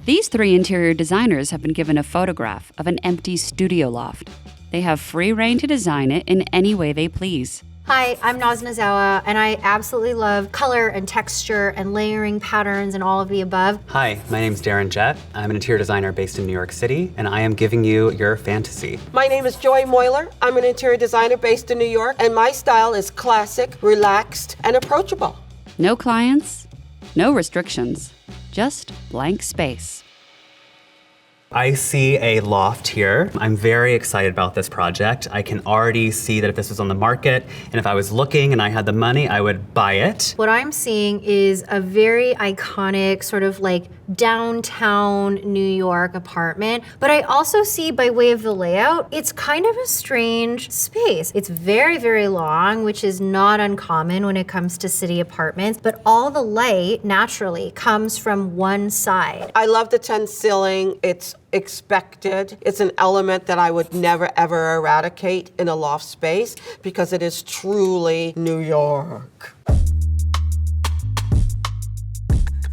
These three interior designers have been given a photograph of an empty studio loft. They have free reign to design it in any way they please. Hi, I'm Noz Nozawa, and I absolutely love color and texture and layering patterns and all of the above. Hi, my name's Darren Jett. I'm an interior designer based in New York City, and I am giving you your fantasy. My name is Joy Moyler. I'm an interior designer based in New York, and my style is classic, relaxed, and approachable. No clients, no restrictions, just blank space. I see a loft here. I'm very excited about this project. I can already see that if this was on the market, and if I was looking and I had the money, I would buy it. What I'm seeing is a very iconic, sort of like downtown New York apartment, but I also see, by way of the layout, it's kind of a strange space. It's very, very long, which is not uncommon when it comes to city apartments, but all the light naturally comes from one side. I love the 10 ceiling. It's expected. It's an element that I would never ever eradicate in a loft space because it is truly New York.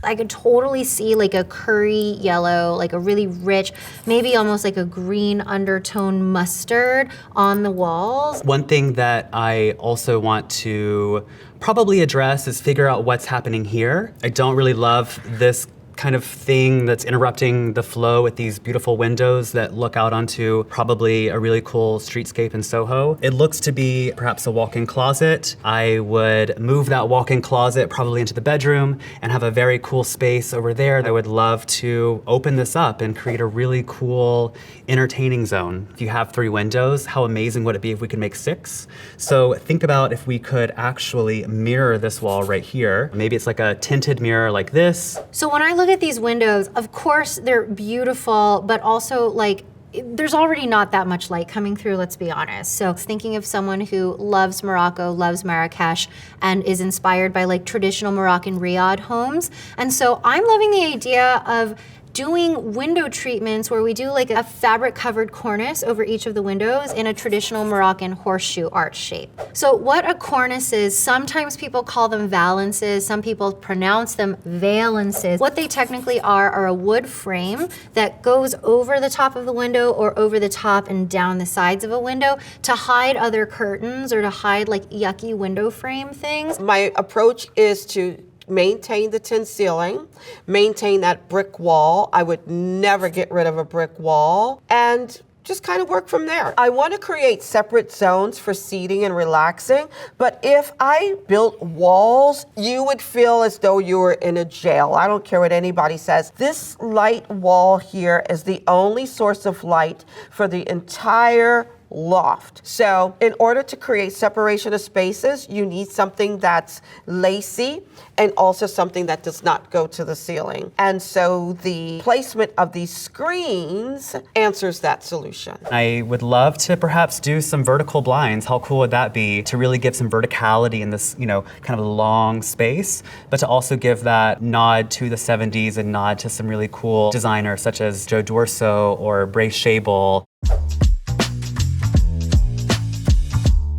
I could totally see like a curry yellow, like a really rich, maybe almost like a green undertone mustard on the walls. One thing that I also want to probably address is figure out what's happening here. I don't really love this kind of thing that's interrupting the flow with these beautiful windows that look out onto probably a really cool streetscape in Soho. It looks to be perhaps a walk-in closet. I would move that walk-in closet probably into the bedroom and have a very cool space over there. I would love to open this up and create a really cool entertaining zone. If you have 3 windows, how amazing would it be if we could make 6? So think about if we could actually mirror this wall right here. Maybe it's like a tinted mirror like this. So when I look at these windows, of course they're beautiful, but also like there's already not that much light coming through, let's be honest. So thinking of someone who loves Morocco, loves Marrakesh, and is inspired by like traditional Moroccan riad homes. And so I'm loving the idea of doing window treatments where we do like a fabric covered cornice over each of the windows in a traditional Moroccan horseshoe arch shape. So what a cornice is, sometimes people call them valances, some people pronounce them valances. What they technically are a wood frame that goes over the top of the window or over the top and down the sides of a window to hide other curtains or to hide like yucky window frame things. My approach is to maintain the tin ceiling, maintain that brick wall. I would never get rid of a brick wall, and just kind of work from there. I want to create separate zones for seating and relaxing, but if I built walls, you would feel as though you were in a jail. I don't care what anybody says. This light wall here is the only source of light for the entire loft. So in order to create separation of spaces, you need something that's lacy and also something that does not go to the ceiling. And so the placement of these screens answers that solution. I would love to perhaps do some vertical blinds. How cool would that be to really give some verticality in this, kind of long space, but to also give that nod to the 70s and nod to some really cool designers such as Joe Dorso or Brace Shable.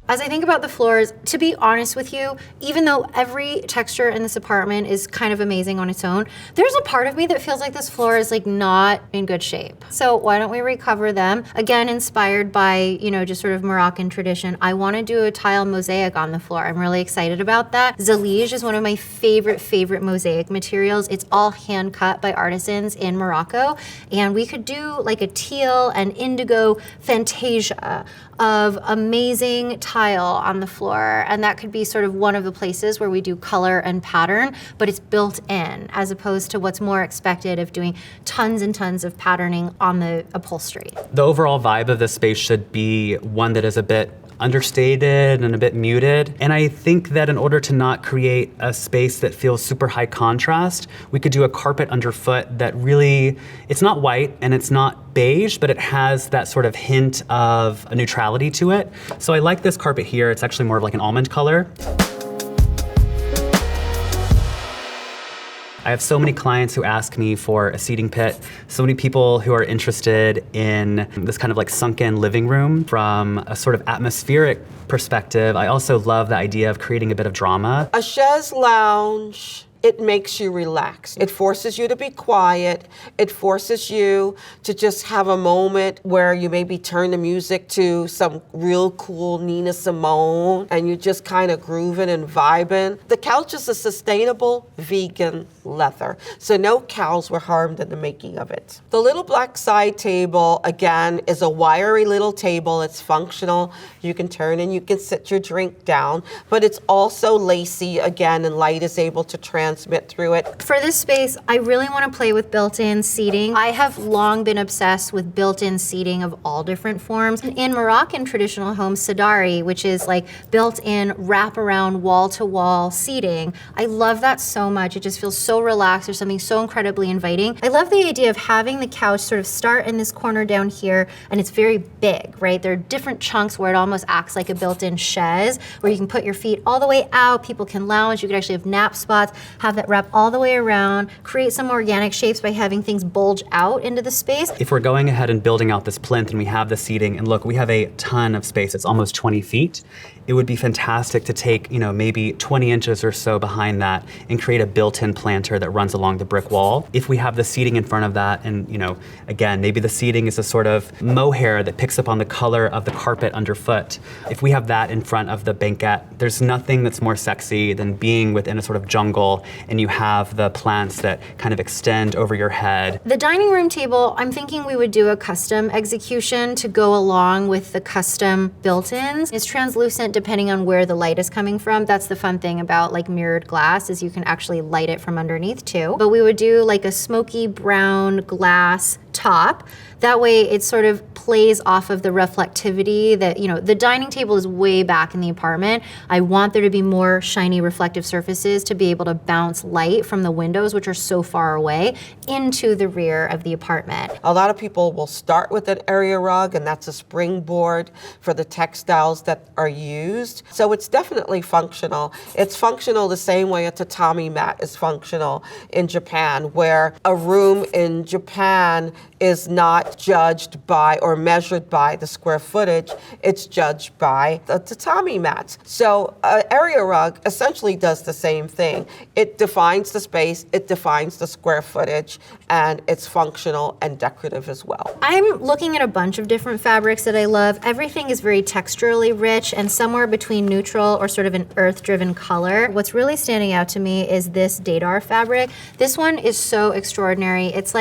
As I think about the floors, to be honest with you, even though every texture in this apartment is kind of amazing on its own, there's a part of me that feels like this floor is like not in good shape. So why don't we recover them? Again, inspired by, just sort of Moroccan tradition. I want to do a tile mosaic on the floor. I'm really excited about that. Zalige is one of my favorite mosaic materials. It's all hand cut by artisans in Morocco. And we could do like a teal and indigo fantasia of amazing tile on the floor, and that could be sort of one of the places where we do color and pattern, but it's built in as opposed to what's more expected of doing tons and tons of patterning on the upholstery. The overall vibe of this space should be one that is a bit understated and a bit muted. And I think that in order to not create a space that feels super high contrast, we could do a carpet underfoot that really, it's not white and it's not beige, but it has that sort of hint of a neutrality to it. So I like this carpet here. It's actually more of like an almond color. I have so many clients who ask me for a seating pit, so many people who are interested in this kind of like sunken living room from a sort of atmospheric perspective. I also love the idea of creating a bit of drama. A chaise lounge it makes you relax. It forces you to be quiet. It forces you to just have a moment where you maybe turn the music to some real cool Nina Simone and you just kind of grooving and vibing. The couch is a sustainable vegan leather, so no cows were harmed in the making of it. The little black side table, again, is a wiry little table. It's functional. You can turn and you can sit your drink down, but it's also lacy again, and light is able to transmit through it. For this space, I really want to play with built-in seating. I have long been obsessed with built-in seating of all different forms. In Moroccan traditional homes, sadari, which is like built-in wraparound wall-to-wall seating, I love that so much. It just feels so relaxed. There's something so incredibly inviting. I love the idea of having the couch sort of start in this corner down here, and it's very big, right? There are different chunks where it almost acts like a built-in chaise, where you can put your feet all the way out, people can lounge, you could actually have nap spots, have that wrap all the way around, create some organic shapes by having things bulge out into the space. If we're going ahead and building out this plinth and we have the seating, and look, we have a ton of space, it's almost 20 feet, it would be fantastic to take, maybe 20 inches or so behind that and create a built-in planter that runs along the brick wall. If we have the seating in front of that, and again, maybe the seating is a sort of mohair that picks up on the color of the carpet underfoot. If we have that in front of the banquette, there's nothing that's more sexy than being within a sort of jungle and you have the plants that kind of extend over your head. The dining room table, I'm thinking we would do a custom execution to go along with the custom built-ins. It's translucent depending on where the light is coming from. That's the fun thing about like mirrored glass, is you can actually light it from underneath too. But we would do like a smoky brown glass top. That way it sort of plays off of the reflectivity that, the dining table is way back in the apartment. I want there to be more shiny reflective surfaces to be able to bounce light from the windows, which are so far away, into the rear of the apartment. A lot of people will start with an area rug, and that's a springboard for the textiles that are used. So it's definitely functional. It's functional the same way a tatami mat is functional in Japan, where a room in Japan is not judged by or measured by the square footage, it's judged by the tatami mats. So an area rug essentially does the same thing. It defines the space, it defines the square footage, and it's functional and decorative as well. I'm looking at a bunch of different fabrics that I love. Everything is very texturally rich and somewhere between neutral or sort of an earth-driven color. What's really standing out to me is this Dadar fabric. This one is so extraordinary. It's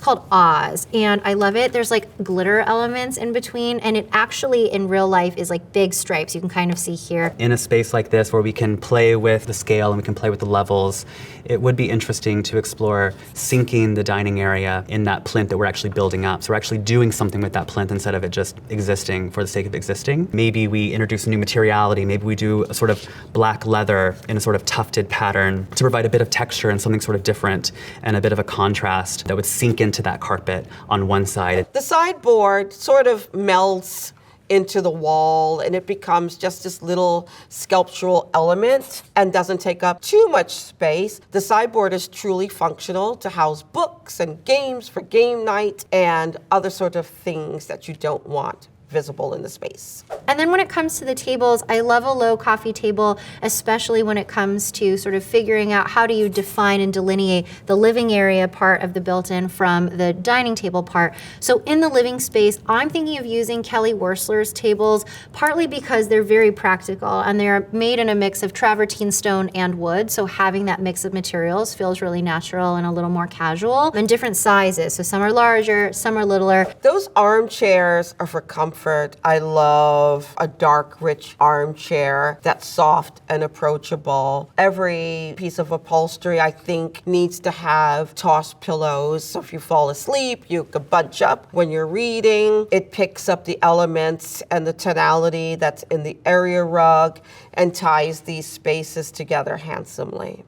called Oz, and I love it. There's like glitter elements in between, and it actually in real life is like big stripes you can kind of see here. In a space like this where we can play with the scale and we can play with the levels, it would be interesting to explore sinking the dining area in that plinth that we're actually building up. So we're actually doing something with that plinth instead of it just existing for the sake of existing. Maybe we introduce a new materiality, maybe we do a sort of black leather in a sort of tufted pattern to provide a bit of texture and something sort of different and a bit of a contrast that would sink into that carpet on one side. The sideboard sort of melts into the wall and it becomes just this little sculptural element and doesn't take up too much space. The sideboard is truly functional to house books and games for game night and other sort of things that you don't want visible in the space. And then when it comes to the tables, I love a low coffee table, especially when it comes to sort of figuring out how do you define and delineate the living area part of the built-in from the dining table part. So in the living space, I'm thinking of using Kelly Wersler's tables, partly because they're very practical and they're made in a mix of travertine stone and wood. So having that mix of materials feels really natural and a little more casual, and different sizes. So some are larger, some are littler. Those armchairs are for comfort. I love a dark, rich armchair that's soft and approachable. Every piece of upholstery, I think, needs to have toss pillows. So if you fall asleep, you can bunch up when you're reading. It picks up the elements and the tonality that's in the area rug and ties these spaces together handsomely.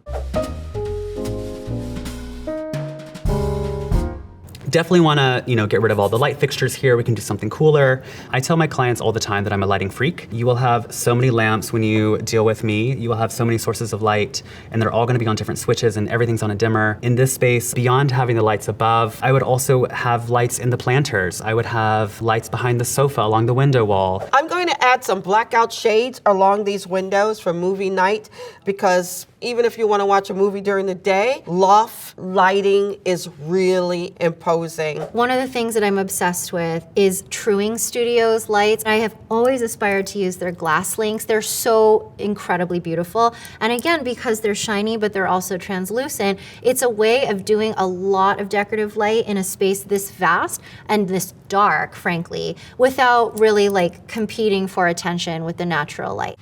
Definitely want to, get rid of all the light fixtures here. We can do something cooler. I tell my clients all the time that I'm a lighting freak. You will have so many lamps when you deal with me. You will have so many sources of light, and they're all going to be on different switches, and everything's on a dimmer. In this space, beyond having the lights above, I would also have lights in the planters. I would have lights behind the sofa along the window wall. I'm going to add some blackout shades along these windows for movie night, because even if you want to watch a movie during the day, loft lighting is really imposing. One of the things that I'm obsessed with is Truing Studios lights. I have always aspired to use their glass links. They're so incredibly beautiful. And again, because they're shiny, but they're also translucent, it's a way of doing a lot of decorative light in a space this vast and this dark, frankly, without really like competing for attention with the natural light.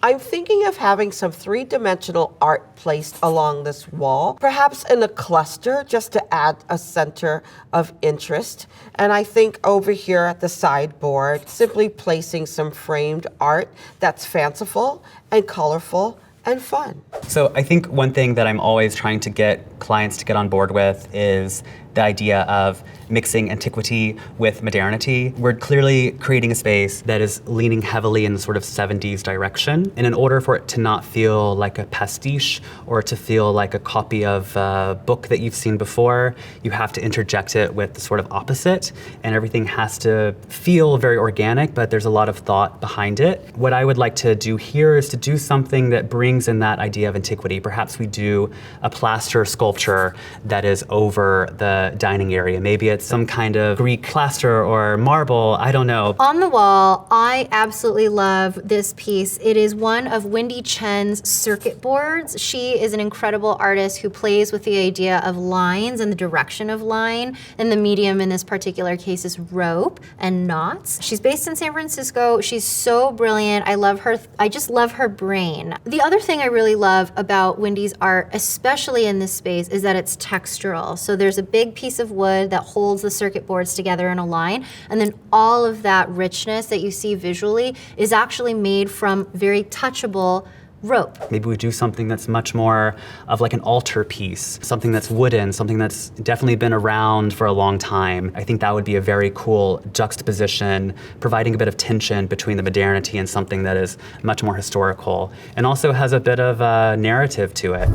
I'm thinking of having some three-dimensional art placed along this wall, perhaps in a cluster just to add a center of interest. And I think over here at the sideboard, simply placing some framed art that's fanciful and colorful and fun. So I think one thing that I'm always trying to get clients to get on board with is the idea of mixing antiquity with modernity. We're clearly creating a space that is leaning heavily in the sort of 70s direction. And in order for it to not feel like a pastiche or to feel like a copy of a book that you've seen before, you have to interject it with the sort of opposite. And everything has to feel very organic, but there's a lot of thought behind it. What I would like to do here is to do something that brings in that idea of antiquity. Perhaps we do a plaster sculpture that is over the dining area. Maybe it's some kind of Greek plaster or marble, I don't know. On the wall, I absolutely love this piece. It is one of Wendy Chen's circuit boards. She is an incredible artist who plays with the idea of lines and the direction of line, and the medium in this particular case is rope and knots. She's based in San Francisco. She's so brilliant. I love her. I just love her brain. The other thing I really love about Wendy's art, especially in this space, is that it's textural. So there's a big piece of wood that holds the circuit boards together in a line, and then all of that richness that you see visually is actually made from very touchable rope. Maybe we do something that's much more of like an altar piece, something that's wooden, something that's definitely been around for a long time. I think that would be a very cool juxtaposition, providing a bit of tension between the modernity and something that is much more historical, and also has a bit of a narrative to it.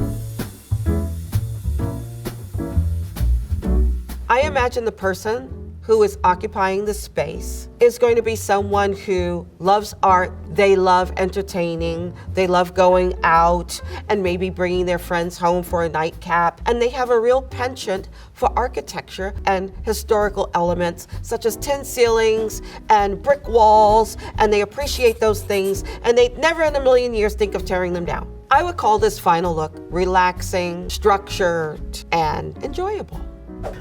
I imagine the person who is occupying the space is going to be someone who loves art, they love entertaining, they love going out and maybe bringing their friends home for a nightcap, and they have a real penchant for architecture and historical elements such as tin ceilings and brick walls, and they appreciate those things, and they'd never in a million years think of tearing them down. I would call this final look relaxing, structured, and enjoyable.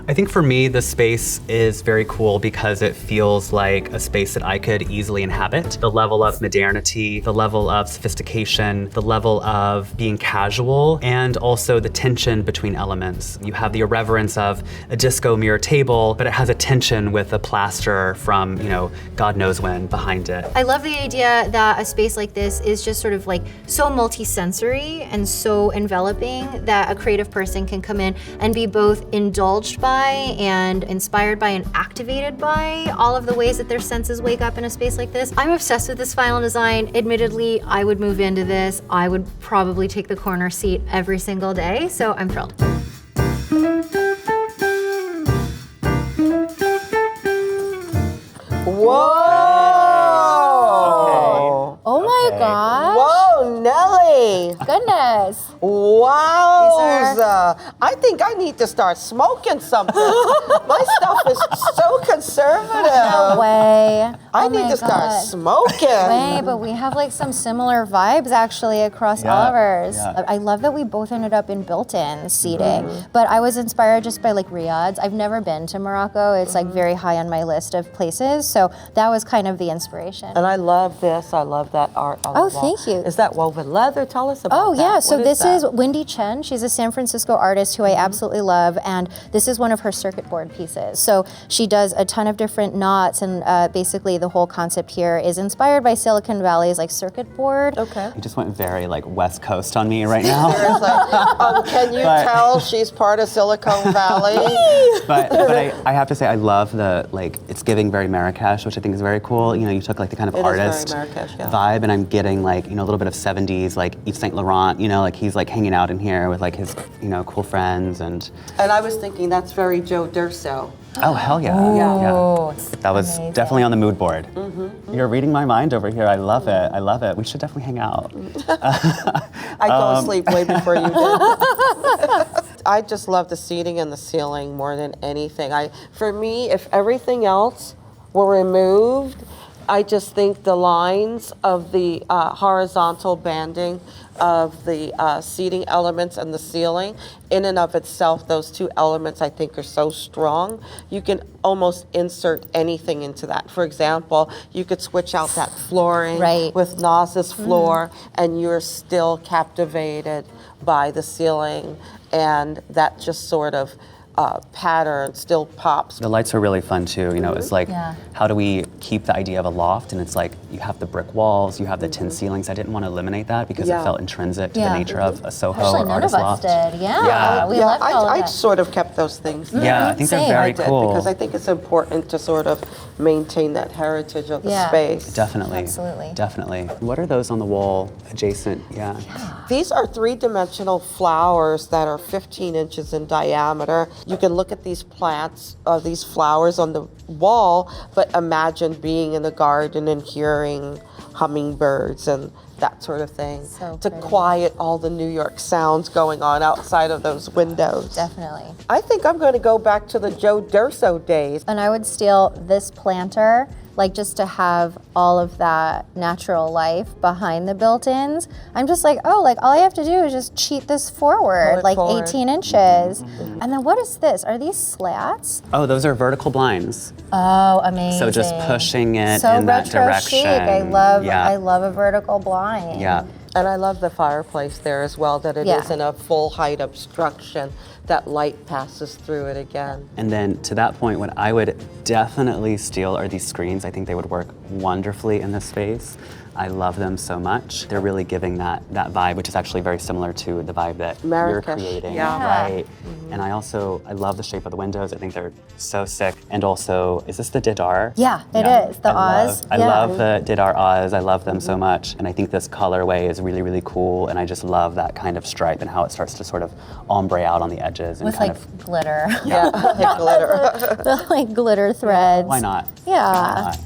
I think for me, the space is very cool because it feels like a space that I could easily inhabit. The level of modernity, the level of sophistication, the level of being casual, and also the tension between elements. You have the irreverence of a disco mirror table, but it has a tension with a plaster from, God knows when behind it. I love the idea that a space like this is just sort of like so multi-sensory and so enveloping that a creative person can come in and be both indulged by and inspired by and activated by all of the ways that their senses wake up in a space like this. I'm obsessed with this final design. Admittedly, I would move into this. I would probably take the corner seat every single day, so I'm thrilled. Whoa! Oh my God. Whoa, Nelly! Goodness. Wowza! I think I need to start smoking something. My stuff is so conservative. No way. I need to start smoking. Wait, but we have like some similar vibes actually across all of ours. Yeah. I love that we both ended up in built-in seating, but I was inspired just by like Riyadh's. I've never been to Morocco. It's like very high on my list of places, so that was kind of the inspiration. And I love this. I love that art on the wall. Thank you. Is that woven leather? Tell us about that. Yeah, so What this that? is Wendy Chen. She's a San Francisco artist who I absolutely love, and this is one of her circuit board pieces. So she does a ton of different knots, and basically the whole concept here is inspired by Silicon Valley's like circuit board. Okay. You just went very like West Coast on me right now. Seriously. Can you tell she's part of Silicon Valley? but I have to say I love the it's giving very Marrakesh, which I think is very cool. You took like the kind of It is very artist Marrakesh, yeah. vibe, and I'm getting like a little bit of 70s like Yves Saint Laurent. He's like hanging out in here with like his, cool friends and I was thinking that's very Joe D'Urso. oh, hell yeah. Oh, That was amazing. definitely on the mood board. You're reading my mind over here. I love it. I love it. We should definitely hang out. I go to sleep way before you did. I just love the seating and the ceiling more than anything. For me, if everything else were removed, I just think the lines of the horizontal banding of the seating elements and the ceiling, in and of itself, those two elements I think are so strong. You can almost insert anything into that. For example, you could switch out that flooring Right. with Noz's floor, and you're still captivated by the ceiling, and that just sort of pattern still pops. The lights are really fun too. It's like, Yeah. how do we keep the idea of a loft? And it's like, you have the brick walls, you have the tin ceilings. I didn't want to eliminate that because Yeah. it felt intrinsic to Yeah. the nature of a Soho Actually, or none of artist us loft. did. Yeah, Yeah. we loved all of I that. sort of kept those things. Yeah, I think Same. they're very I did, cool. because I think it's important to sort of maintain that heritage of the Yeah. space. Definitely. Absolutely. Definitely. What are those on the wall adjacent? Yeah. These are three-dimensional flowers that are 15 inches in diameter. You can look at these plants, these flowers on the wall, but imagine being in the garden and hearing hummingbirds and that sort of thing So to pretty. quiet all the New York sounds going on outside of those windows. Definitely. I think I'm going to go back to the Joe D'Urso days. And I would steal this planter, like just to have all of that natural life behind the built-ins. I'm just like, oh, like all I have to do is just cheat this forward, Pull it like forward. 18 inches. And then what is this? Are these slats? Oh, those are vertical blinds. Oh, amazing. So just pushing it so in that retro direction. chic. I Yeah. love a vertical blind. Yeah. And I love the fireplace there as well, that it Yeah. isn't a full height obstruction, that light passes through it again. And then to that point, what I would definitely steal are these screens. I think they would work wonderfully in this space. I love them so much. They're really giving that vibe, which is actually very similar to the vibe that you're Marrakesh, creating. yeah. Right. And I love the shape of the windows. I think they're so sick. And also, is this the Didar? Yeah, it is. The Oz. I Yeah. love the Didar Oz. I love them so much. And I think this colorway is really, really cool. And I just love that kind of stripe and how it starts to sort of ombre out on the edges. And With kind like glitter. Yeah, glitter. The like glitter threads. why not? Yeah. Why not?